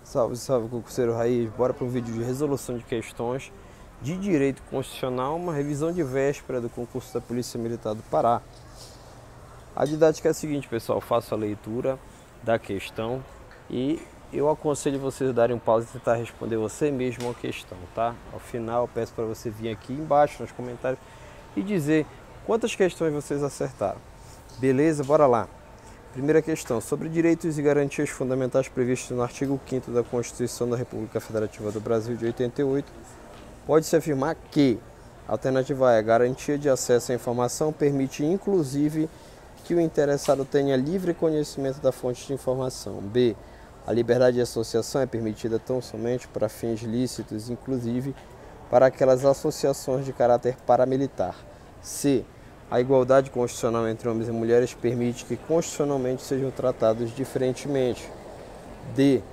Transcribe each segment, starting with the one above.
Salve, salve, concurseiro Raiz. Bora para um vídeo de resolução de questões de direito constitucional, uma revisão de véspera do concurso da Polícia Militar do Pará. A didática é a seguinte, pessoal: faço a leitura da questão e eu aconselho vocês a darem um pause e tentar responder você mesmo a questão, tá? Ao final, eu peço para você vir aqui embaixo nos comentários e dizer quantas questões vocês acertaram. Beleza? Bora lá. Primeira questão: sobre direitos e garantias fundamentais previstos no artigo 5º da Constituição da República Federativa do Brasil de 88, pode-se afirmar que a alternativa A, garantia de acesso à informação, permite inclusive que o interessado tenha livre conhecimento da fonte de informação. B, a liberdade de associação é permitida tão somente para fins lícitos, inclusive para aquelas associações de caráter paramilitar. C, a igualdade constitucional entre homens e mulheres permite que constitucionalmente sejam tratados diferentemente. D,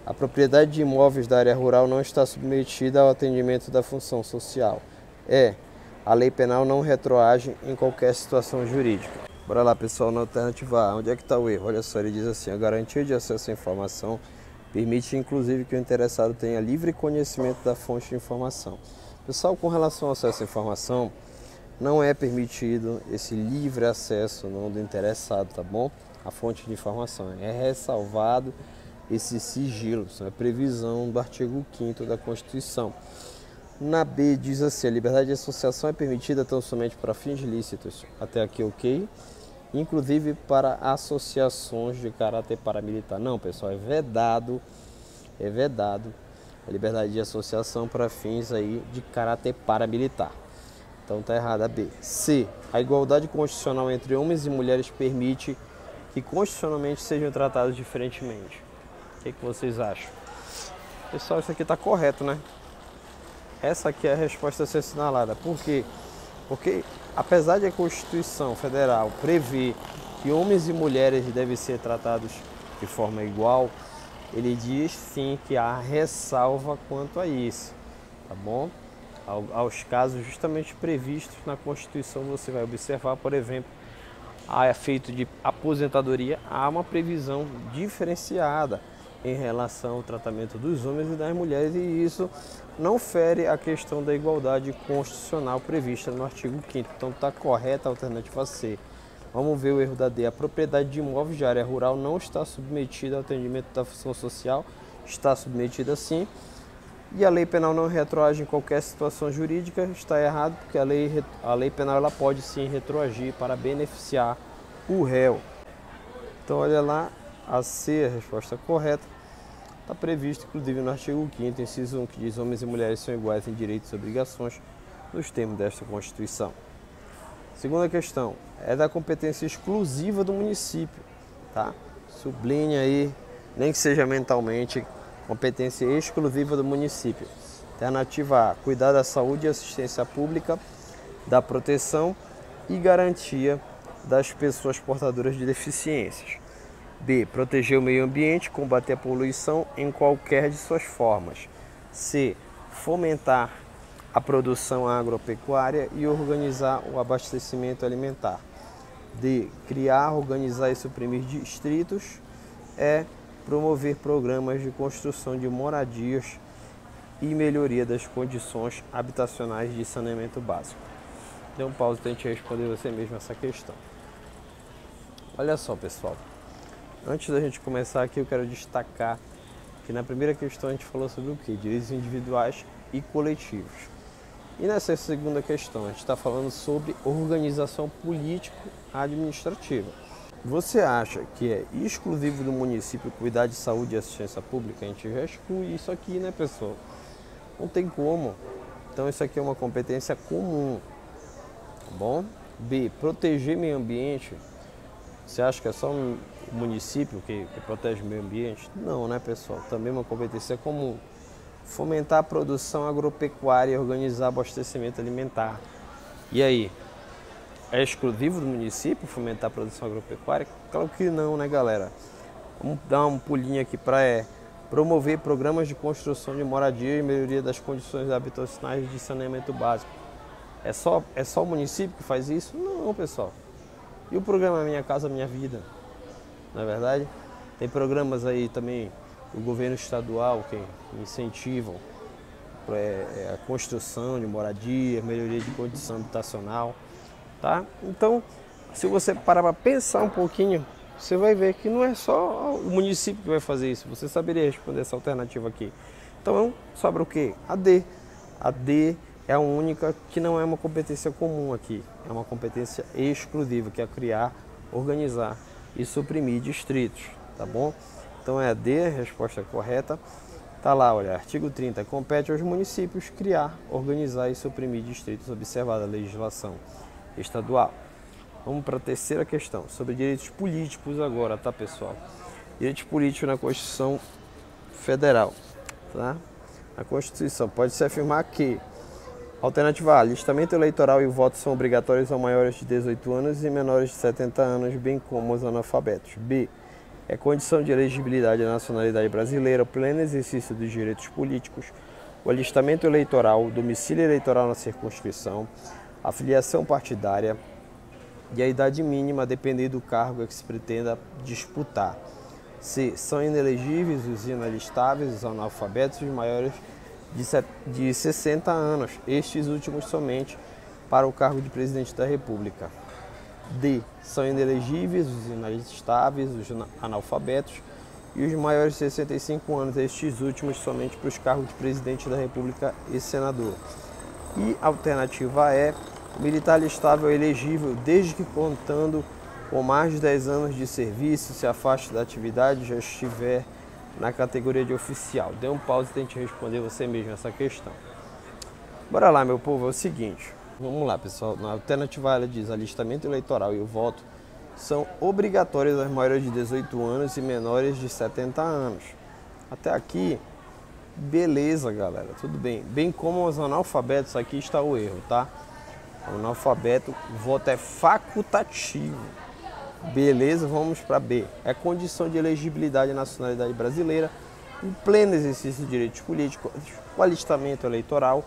a propriedade de imóveis da área rural não está submetida ao atendimento da função social. E, a lei penal não retroage em qualquer situação jurídica. Bora lá, pessoal, na alternativa A. Onde é que está o erro? Olha só, ele diz assim: a garantia de acesso à informação permite inclusive que o interessado tenha livre conhecimento da fonte de informação. Pessoal, com relação ao acesso à informação, não é permitido esse livre acesso não do interessado, tá bom? A fonte de informação. É ressalvado esse sigilo, isso é previsão do artigo 5º da Constituição. Na B diz assim: a liberdade de associação é permitida tão somente para fins lícitos. Até aqui ok. Inclusive para associações de caráter paramilitar. Não, pessoal, é vedado a liberdade de associação para fins aí de caráter paramilitar. Então tá errado a B. C, a igualdade constitucional entre homens e mulheres permite que constitucionalmente sejam tratados diferentemente. O que vocês acham? Pessoal, isso aqui está correto, né? Essa aqui é a resposta a ser assinalada. Por quê? Porque apesar de a Constituição Federal prever que homens e mulheres devem ser tratados de forma igual, ele diz sim que há ressalva quanto a isso, tá bom? Aos casos justamente previstos na Constituição, você vai observar, por exemplo, a efeito de aposentadoria, há uma previsão diferenciada em relação ao tratamento dos homens e das mulheres, e isso não fere a questão da igualdade constitucional prevista no artigo 5º. Então está correta a alternativa C. Vamos ver o erro da D. A propriedade de imóveis de área rural não está submetida ao atendimento da função social. Está submetida sim. E a lei penal não retroage em qualquer situação jurídica. Está errado, porque a lei penal ela pode sim retroagir para beneficiar o réu. Então olha lá, a C, a resposta correta. Está previsto, inclusive, no artigo 5º, inciso 1, que diz: homens e mulheres são iguais em direitos e obrigações nos termos desta Constituição. Segunda questão: é da competência exclusiva do município, tá? Sublinhe aí, nem que seja mentalmente, competência exclusiva do município. Alternativa A: cuidar da saúde e assistência pública, da proteção e garantia das pessoas portadoras de deficiências. B, proteger o meio ambiente, combater a poluição em qualquer de suas formas. C, fomentar a produção agropecuária e organizar o abastecimento alimentar. D, criar, organizar e suprimir distritos. E, promover programas de construção de moradias e melhoria das condições habitacionais de saneamento básico. Dê um pause e tente responder você mesmo essa questão. Olha só, pessoal. Antes da gente começar aqui, eu quero destacar que na primeira questão a gente falou sobre o quê? Direitos individuais e coletivos. E nessa segunda questão a gente está falando sobre organização político-administrativa. Você acha que é exclusivo do município cuidar de saúde e assistência pública? A gente já exclui isso aqui, né, pessoal? Não tem como. Então isso aqui é uma competência comum, tá bom? B, proteger meio ambiente. Você acha que é só o município que protege o meio ambiente? Não, né, pessoal? Também uma competência comum. Fomentar a produção agropecuária e organizar abastecimento alimentar. E aí? É exclusivo do município fomentar a produção agropecuária? Claro que não, né, galera? Vamos dar um pulinho aqui para promover programas de construção de moradia e melhoria das condições habitacionais de saneamento básico. É só o município que faz isso? Não, pessoal. E o programa Minha Casa Minha Vida? Não é verdade? Tem programas aí também o governo estadual que incentivam a construção de moradia, melhoria de condição habitacional, tá? Então, se você parar para pensar um pouquinho, você vai ver que não é só o município que vai fazer isso. Você saberia responder essa alternativa aqui. Então, sobra o quê? A D. A D é a única que não é uma competência comum aqui. É uma competência exclusiva, que é criar, organizar e suprimir distritos, tá bom? Então é a D, a resposta correta. Tá lá, olha, artigo 30. Compete aos municípios criar, organizar e suprimir distritos, observada a legislação estadual. Vamos para a terceira questão, sobre direitos políticos agora, tá, pessoal? Direitos políticos na Constituição Federal, tá? A Constituição pode-se afirmar que: alternativa A, alistamento eleitoral e o voto são obrigatórios aos maiores de 18 anos e menores de 70 anos, bem como aos analfabetos. B, é condição de elegibilidade à nacionalidade brasileira, o pleno exercício dos direitos políticos, o alistamento eleitoral, o domicílio eleitoral na circunscrição, a filiação partidária e a idade mínima a depender do cargo que se pretenda disputar. C, são inelegíveis os inalistáveis, os analfabetos e os maiores de 60 anos, estes últimos somente para o cargo de presidente da República. D, são inelegíveis os inalistáveis, os analfabetos e os maiores de 65 anos, estes últimos somente para os cargos de presidente da República e senador. E alternativa E, militar alistável elegível desde que, contando com mais de 10 anos de serviço, se afaste da atividade, já estiver na categoria de oficial. Dê um pause e tente responder você mesmo essa questão. Bora lá, meu povo, é o seguinte. Vamos lá, pessoal. Na alternativa A, ela diz: alistamento eleitoral e o voto são obrigatórios aos maiores de 18 anos e menores de 70 anos. Até aqui, beleza, galera, tudo bem. Bem como os analfabetos, aqui está o erro, tá? O analfabeto, o voto é facultativo. Beleza, vamos para B. É condição de elegibilidade à nacionalidade brasileira, o pleno exercício de direitos políticos, o alistamento eleitoral,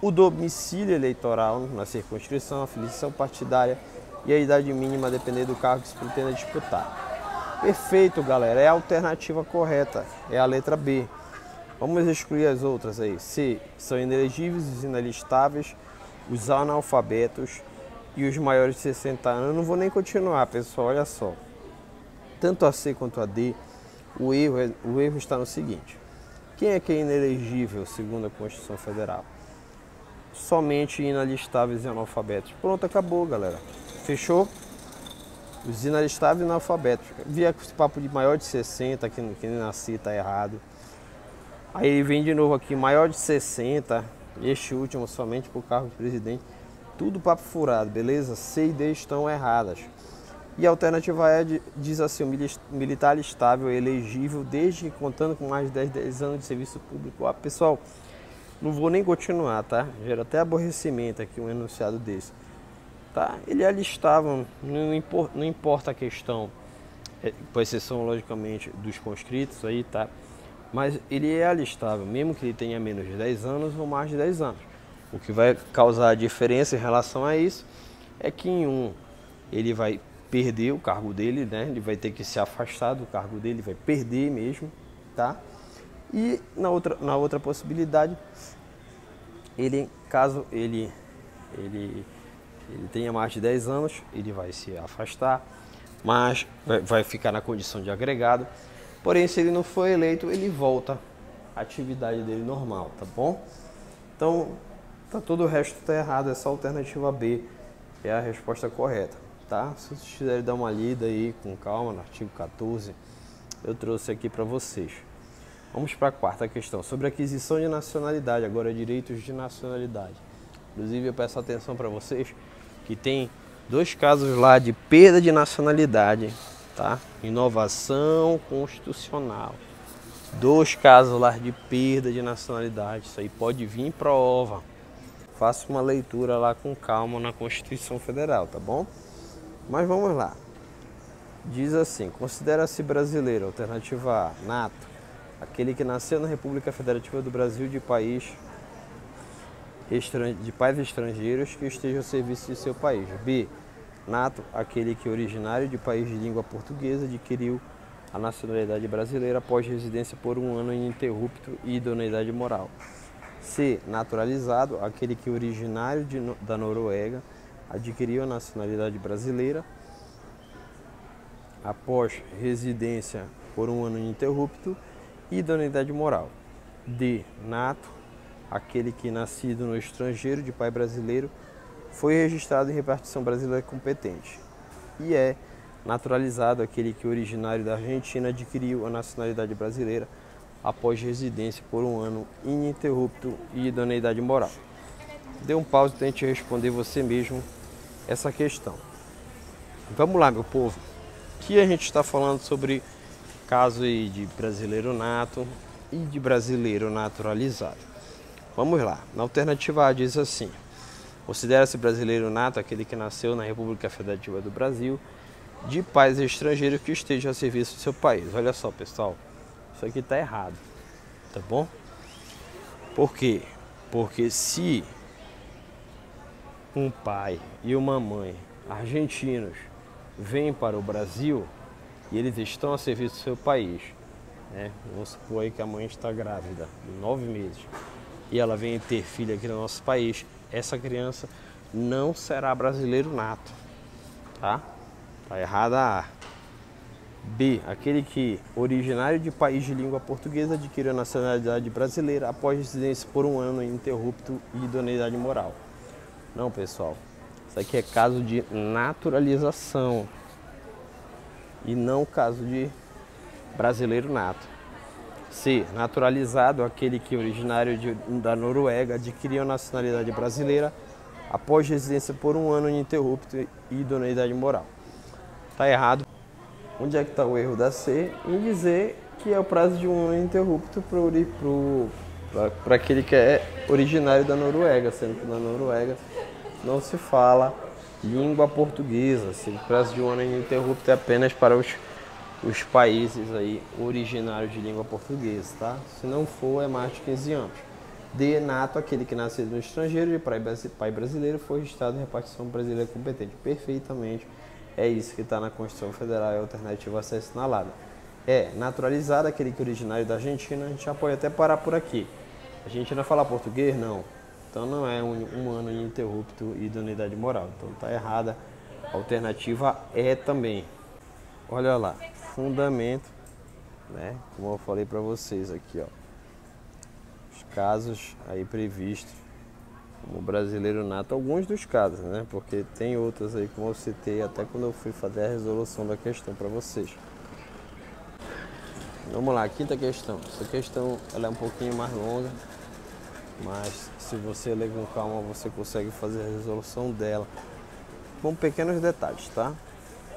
o domicílio eleitoral na circunscrição, a filiação partidária e a idade mínima a depender do cargo que se pretenda disputar. Perfeito, galera, é a alternativa correta, é a letra B. Vamos excluir as outras aí. C, são inelegíveis os inalistáveis, os analfabetos e os maiores de 60 anos. Eu não vou nem continuar, pessoal, olha só. Tanto a C quanto a D, o erro está no seguinte: quem é que é inelegível segundo a Constituição Federal? Somente inalistáveis e analfabetos. Pronto, acabou, galera. Fechou? Os inalistáveis e analfabetos. Via com esse papo de maior de 60, que nem nasci, tá errado. Aí vem de novo aqui, maior de 60, este último somente por cargo de presidente. Tudo papo furado, beleza? C e D estão erradas. E a alternativa E diz assim: o militar estável é elegível desde que contando com mais de 10 anos de serviço público. Ah, pessoal, não vou nem continuar, tá? Gera até aborrecimento aqui um enunciado desse. Tá? Ele alistava, não importa a questão, com exceção, logicamente, dos conscritos aí, tá? Mas ele é alistável, mesmo que ele tenha menos de 10 anos ou mais de 10 anos. O que vai causar a diferença em relação a isso é que em um ele vai perder o cargo dele, né? Ele vai ter que se afastar do cargo dele, vai perder mesmo, tá? E na outra possibilidade, caso ele tenha mais de 10 anos, ele vai se afastar, mas vai ficar na condição de agregado. Porém, se ele não for eleito, ele volta à atividade dele normal, tá bom? Então, todo o resto tá errado, essa alternativa B é a resposta correta, tá? Se vocês quiserem dar uma lida aí com calma no artigo 14, eu trouxe aqui para vocês. Vamos para a quarta questão, sobre aquisição de nacionalidade, agora direitos de nacionalidade. Inclusive, eu peço atenção para vocês que tem 2 casos lá de perda de nacionalidade, tá? Inovação constitucional. 2 casos lá de perda de nacionalidade, isso aí pode vir em prova. Faça uma leitura lá com calma na Constituição Federal, tá bom? Mas vamos lá. Diz assim: considera-se brasileiro, alternativa A, nato, aquele que nasceu na República Federativa do Brasil de pais estrangeiros que estejam ao serviço de seu país. B, nato, aquele que é originário de país de língua portuguesa adquiriu a nacionalidade brasileira após residência por 1 ano ininterrupto e idoneidade moral. C. Naturalizado, aquele que originário da Noruega adquiriu a nacionalidade brasileira após residência por 1 ano ininterrupto e idoneidade moral. D. Nato, aquele que nascido no estrangeiro de pai brasileiro foi registrado em repartição brasileira competente. E é naturalizado, aquele que originário da Argentina adquiriu a nacionalidade brasileira após residência por 1 ano ininterrupto e idoneidade moral. Dê um pause e tente responder você mesmo essa questão. Vamos lá, meu povo. Aqui a gente está falando sobre caso aí de brasileiro nato e de brasileiro naturalizado. Vamos lá. Na alternativa A diz assim: considera-se brasileiro nato aquele que nasceu na República Federativa do Brasil de pais estrangeiros que estejam a serviço do seu país. Olha só, pessoal, isso aqui está errado, tá bom? Por quê? Porque se um pai e uma mãe argentinos vêm para o Brasil e eles estão a serviço do seu país, né? Vamos supor aí que a mãe está grávida de 9 meses e ela vem ter filho aqui no nosso país, essa criança não será brasileiro nato, tá? Tá errada a A. B. Aquele que, originário de país de língua portuguesa, adquiriu a nacionalidade brasileira após residência por 1 ano ininterrupto e idoneidade moral. Não, pessoal. Isso aqui é caso de naturalização e não caso de brasileiro nato. C. Naturalizado, aquele que, originário da Noruega, adquiriu a nacionalidade brasileira após residência por 1 ano ininterrupto e idoneidade moral. Tá errado. Onde é que está o erro da C? Em dizer que é o prazo de 1 ano ininterrupto para aquele que é originário da Noruega, sendo que na Noruega não se fala língua portuguesa. O prazo de 1 ano ininterrupto é apenas para os países aí originários de língua portuguesa, tá? Se não for, é mais de 15 anos. D. Nato, aquele que nasceu no estrangeiro de pai brasileiro foi registrado em repartição brasileira competente. Perfeitamente. É isso que está na Constituição Federal, é a alternativa a ser assinalada. É naturalizado, aquele que é originário da Argentina. A gente já pode até parar por aqui. A gente não fala português? Não. Então não é um ano ininterrupto e idoneidade moral. Então está errada. A alternativa é também. Olha lá, fundamento, né? Como eu falei para vocês aqui, ó. Os casos aí previstos como brasileiro nato, alguns dos casos, né? Porque tem outros aí, como eu citei até quando eu fui fazer a resolução da questão para vocês. Vamos lá, quinta questão. Essa questão ela é um pouquinho mais longa, mas se você ler com calma, você consegue fazer a resolução dela com pequenos detalhes, tá?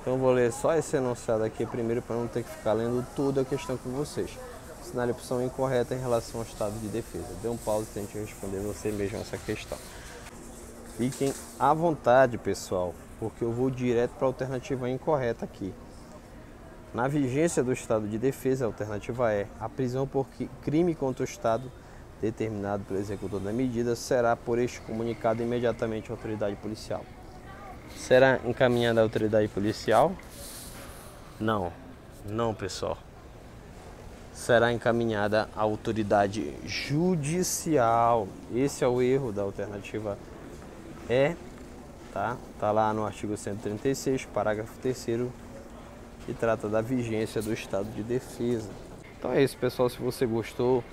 Então eu vou ler só esse enunciado aqui primeiro para não ter que ficar lendo toda a questão com vocês. Assinale a opção incorreta em relação ao estado de defesa. Dê um pause e tente responder você mesmo essa questão. Fiquem à vontade, pessoal, porque eu vou direto para a alternativa incorreta aqui. Na vigência do estado de defesa, a alternativa é: a prisão por crime contra o Estado determinado pelo executor da medida será por este comunicado imediatamente à autoridade policial. Será encaminhada à autoridade policial? Não, não, pessoal. Será encaminhada à autoridade judicial. Esse é o erro da alternativa E, tá? Tá lá no artigo 136, parágrafo 3º, que trata da vigência do estado de defesa. Então é isso, pessoal. Se você gostou,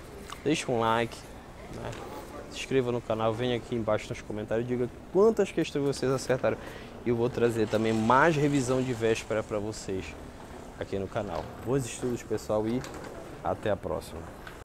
deixa um like, né? Se inscreva no canal, venha aqui embaixo nos comentários e diga quantas questões vocês acertaram. E eu vou trazer também mais revisão de véspera para vocês aqui no canal. Bons estudos, pessoal, e até a próxima.